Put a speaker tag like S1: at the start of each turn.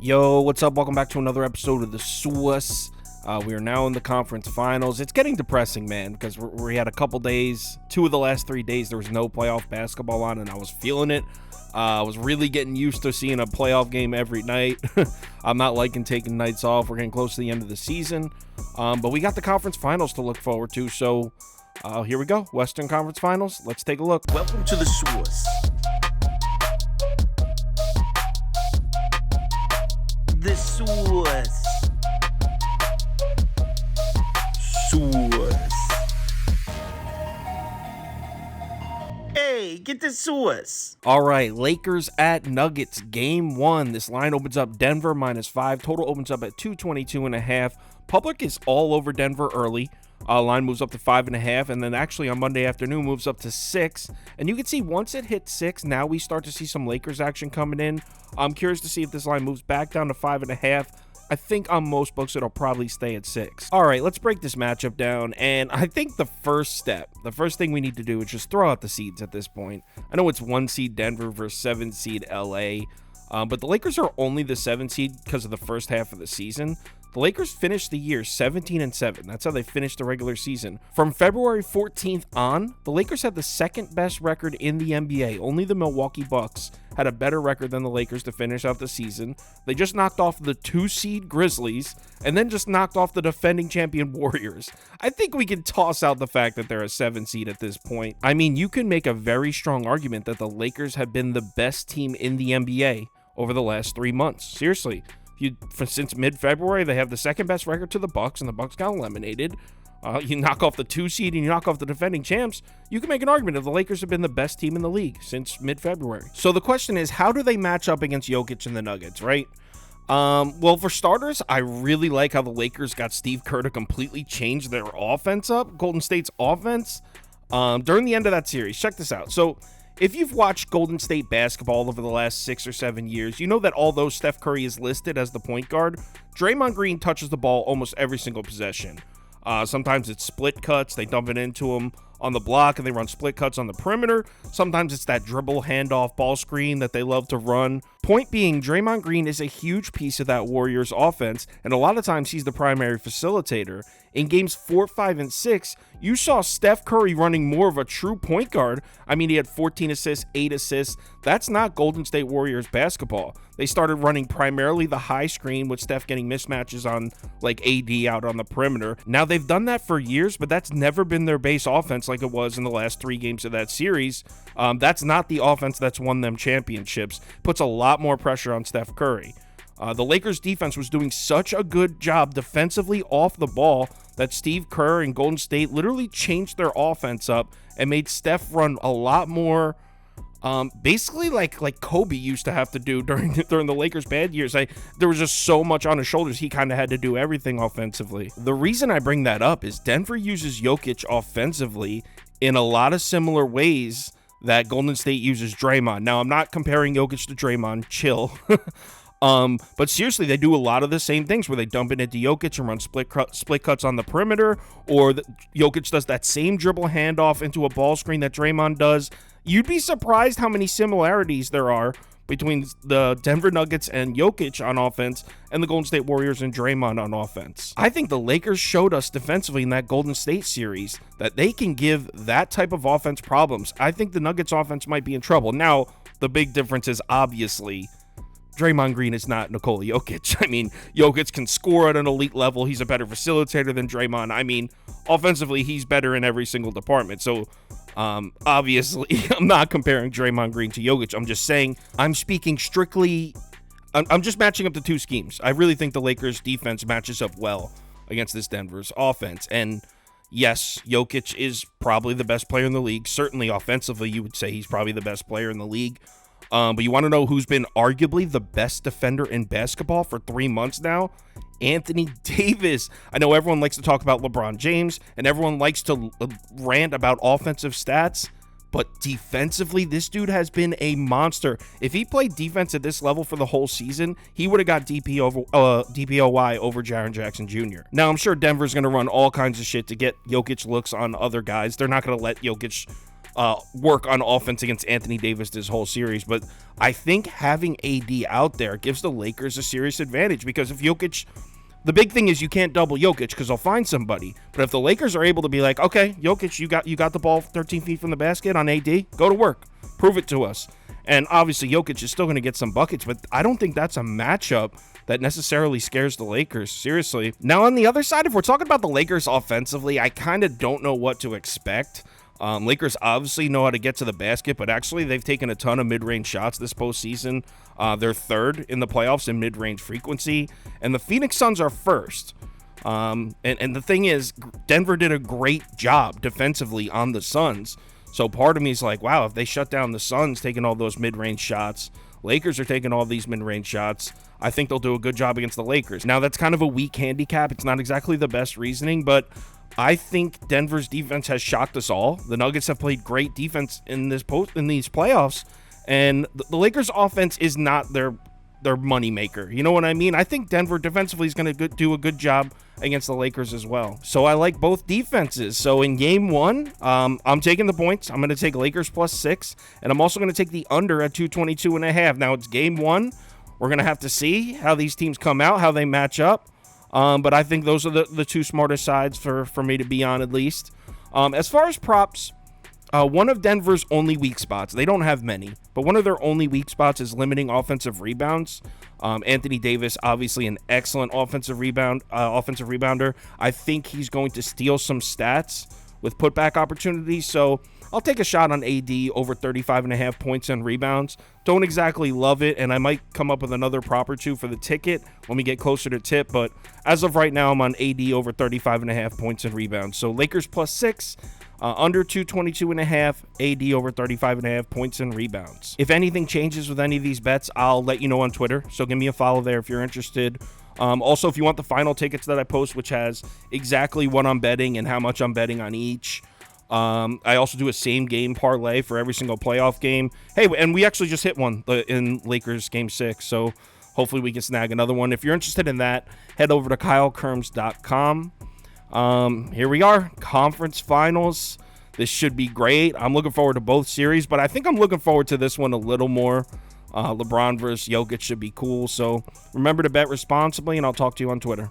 S1: Yo, what's up? Welcome back to another episode of the Sauce. We are now in the conference finals. It's getting depressing, man, because we had a couple days, 2 of the last 3 days, there was no playoff basketball on, and I was feeling it. I was really getting used to seeing a playoff game every night. I'm not liking taking nights off. We're getting close to the end of the season, but we got the conference finals to look forward to, so here we go. Western Conference Finals. Let's take a look.
S2: Welcome to the Sauce. The Sauce. Sauce. Hey, get the sauce.
S1: All right, Lakers at Nuggets, game 1. This line opens up Denver -5. Total opens up at 222.5. Public is all over Denver early. Line moves up to 5.5, and then actually on Monday afternoon moves up to 6. And you can see once it hits 6, now we start to see some Lakers action coming in. I'm curious to see if this line moves back down to 5.5. I think on most books it'll probably stay at 6. All right, let's break this matchup down. And I think the first thing we need to do is just throw out the seeds at this point. I know it's 1 seed Denver versus 7 seed LA, but the Lakers are only the 7 seed because of the first half of the season. The Lakers finished the year 17-7. That's how they finished the regular season. From February 14th on, the Lakers had the second best record in the NBA. Only the Milwaukee Bucks had a better record than the Lakers to finish out the season. They just knocked off the 2 seed Grizzlies and then just knocked off the defending champion Warriors. I think we can toss out the fact that they're a 7 seed at this point. I mean, you can make a very strong argument that the Lakers have been the best team in the NBA over the last 3 months. Seriously. Since mid-February, they have the second best record to the Bucks, and the Bucks got eliminated. You knock off the 2 seed and you knock off the defending champs, you can make an argument that the Lakers have been the best team in the league since mid-February. So the question is, how do they match up against Jokic and the Nuggets, right? Well, for starters, I really like how the Lakers got Steve Kerr to completely change their offense up, Golden State's offense, during the end of that series. Check this out. So if you've watched Golden State basketball over the last 6 or 7 years, you know that although Steph Curry is listed as the point guard, Draymond Green touches the ball almost every single possession. Sometimes it's split cuts, they dump it into him on the block and they run split cuts on the perimeter. Sometimes it's that dribble handoff ball screen that they love to run. Point being, Draymond Green is a huge piece of that Warriors offense, and a lot of times he's the primary facilitator. In games 4, 5, and 6, you saw Steph Curry running more of a true point guard. I mean, he had 14 assists, 8 assists. That's not Golden State Warriors basketball. They started running primarily the high screen with Steph getting mismatches on like AD out on the perimeter. Now, they've done that for years, but that's never been their base offense like it was in the last 3 games of that series. That's not the offense that's won them championships. Puts a lot more pressure on Steph Curry. The Lakers defense was doing such a good job defensively off the ball that Steve Kerr and Golden State literally changed their offense up and made Steph run a lot more, basically like Kobe used to have to do during the Lakers' bad years. There was just so much on his shoulders, he kind of had to do everything offensively. The reason I bring that up is Denver uses Jokic offensively in a lot of similar ways that Golden State uses Draymond. Now, I'm not comparing Jokic to Draymond, chill. But seriously, they do a lot of the same things where they dump it into Jokic and run split cuts on the perimeter, or Jokic does that same dribble handoff into a ball screen that Draymond does. You'd be surprised how many similarities there are between the Denver Nuggets and Jokic on offense and the Golden State Warriors and Draymond on offense. I think the Lakers showed us defensively in that Golden State series that they can give that type of offense problems. I think the Nuggets offense might be in trouble. Now, the big difference is obviously Draymond Green is not Nikola Jokic. I mean, Jokic can score at an elite level. He's a better facilitator than Draymond. I mean, offensively, he's better in every single department. So, obviously, I'm not comparing Draymond Green to Jokic. I'm just saying, I'm speaking strictly, I'm just matching up the 2 schemes. I really think the Lakers defense matches up well against this Denver's offense. And yes, Jokic is probably the best player in the league. Certainly offensively, you would say he's probably the best player in the league. But you want to know who's been arguably the best defender in basketball for 3 months now? Anthony Davis. I know everyone likes to talk about LeBron James, and everyone likes to rant about offensive stats, but defensively, this dude has been a monster. If he played defense at this level for the whole season, he would have got DPOY over Jaren Jackson Jr. Now, I'm sure Denver's going to run all kinds of shit to get Jokic looks on other guys. They're not going to let Jokic work on offense against Anthony Davis this whole series. But I think having AD out there gives the Lakers a serious advantage, because if Jokic, the big thing is you can't double Jokic because they'll find somebody. But if the Lakers are able to be like, okay, Jokic, you got the ball 13 feet from the basket on AD, go to work, prove it to us. And obviously Jokic is still going to get some buckets, but I don't think that's a matchup that necessarily scares the Lakers, seriously. Now on the other side, if we're talking about the Lakers offensively, I kind of don't know what to expect. Lakers obviously know how to get to the basket, but actually they've taken a ton of mid-range shots this postseason. They're third in the playoffs in mid-range frequency, and the Phoenix Suns are first. And the thing is, Denver did a great job defensively on the Suns. So part of me is like, wow, if they shut down the Suns taking all those mid-range shots, Lakers are taking all these mid-range shots, I think they'll do a good job against the Lakers. Now, that's kind of a weak handicap. It's not exactly the best reasoning, but I think Denver's defense has shocked us all. The Nuggets have played great defense in these playoffs, and the Lakers' offense is not their moneymaker. You know what I mean? I think Denver defensively is going to do a good job against the Lakers as well. So I like both defenses. So in game one, I'm taking the points. I'm going to take Lakers +6, and I'm also going to take the under at 222.5. Now it's game one. We're going to have to see how these teams come out, how they match up. But I think those are the two smartest sides for me to be on, at least. As far as props, one of Denver's only weak spots, they don't have many, but one of their only weak spots is limiting offensive rebounds. Anthony Davis, obviously an excellent offensive rebounder. I think he's going to steal some stats with putback opportunities, so I'll take a shot on AD over 35.5 points and rebounds. Don't exactly love it, and I might come up with another prop or two for the ticket when we get closer to tip, but as of right now, I'm on AD over 35.5 points and rebounds. So Lakers +6, under 222.5, AD over 35.5 points and rebounds. If anything changes with any of these bets, I'll let you know on Twitter, so give me a follow there if you're interested. Also, if you want the final tickets that I post, which has exactly what I'm betting and how much I'm betting on each. I also do a same game parlay for every single playoff game. Hey, and we actually just hit one in Lakers game 6, so hopefully we can snag another one. If you're interested in that, head over to KyleKirms.com. Here we are, conference finals. This should be great. I'm looking forward to both series, but I think I'm looking forward to this one a little more. LeBron versus Jokic should be cool. So remember to bet responsibly, and I'll talk to you on Twitter.